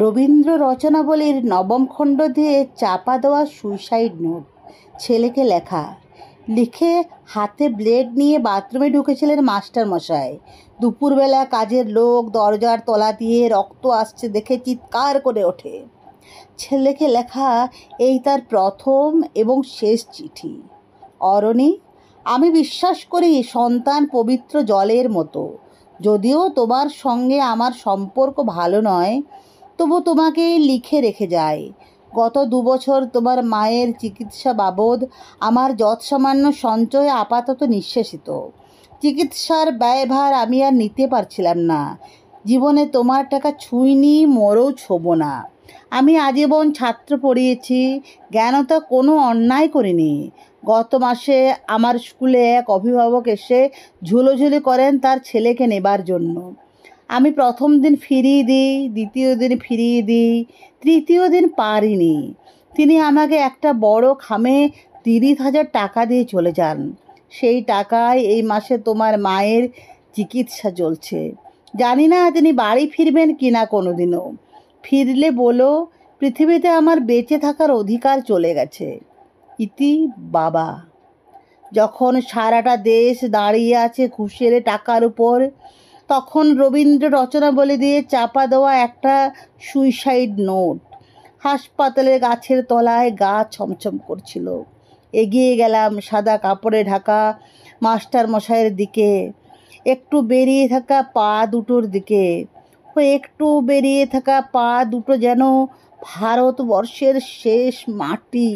রবীন্দ্র রচনাবলীর নবম খণ্ড দিয়ে চাপা দেওয়া সুইসাইড নোট। ছেলেকে লেখা। লিখে হাতে ব্লেড নিয়ে বাথরুমে ঢুকেছিলেন মাস্টার মশাই। দুপুরবেলা কাজের লোক দরজার তলা দিয়ে রক্ত আসছে দেখে চিৎকার করে ওঠে। ছেলেকে লেখা এই তার প্রথম এবং শেষ চিঠি। অরণি, আমি বিশ্বাস করি সন্তান পবিত্র জলের মতো। যদিও তোমার সঙ্গে আমার সম্পর্ক ভালো নয়, তবু তোমাকে লিখে রেখে যাই। গত 2 বছর তোমার মায়ের চিকিৎসা বাবদ আমার যৎসামান্য সঞ্চয় আপাতত নিঃশেষিত। চিকিৎসার ব্যয়ভার আমি আর নিতে পারছিলাম না। জীবনে তোমার টাকা ছুঁইনি, মরেও ছোবো না। আমি আজীবন ছাত্র পড়িয়েছি, জ্ঞানতা কোনো অন্যায় করিনি। গত মাসে আমার স্কুলে এক অভিভাবক এসে ঝুলোঝুলি করেন তার ছেলেকে নেবার জন্য। আমি প্রথম দিন ফিরিয়ে দিই, দ্বিতীয় দিন ফিরিয়ে দিই, তৃতীয় দিন পারিনি। তিনি আমাকে একটা বড় খামে 30,000 টাকা দিয়ে চলে যান। সেই টাকায় এই মাসে তোমার মায়ের চিকিৎসা চলছে। জানি না তিনি বাড়ি ফিরবেন কি না কোনো দিনও। ফিরলে বলো, পৃথিবীতে আমার বেঁচে থাকার অধিকার চলে গেছে। ইতি বাবা। যখন সারাটা দেশ দাঁড়িয়ে আছে ঘুষের টাকার উপর, তখন রবীন্দ্র রচনাবলী দিয়ে চাপা দেওয়া একটা সুইসাইড নোট। হাসপাতালের গাছের তলায় গা ছমছম করছিল। এগিয়ে গেলাম সাদা কাপড়ে ঢাকা মাস্টার মশাইয়ের দিকে, একটু বেরিয়ে থাকা পা দুটোর দিকে। একটু বেরিয়ে থাকা পা দুটো যেন ভারতবর্ষের শেষ মাটি।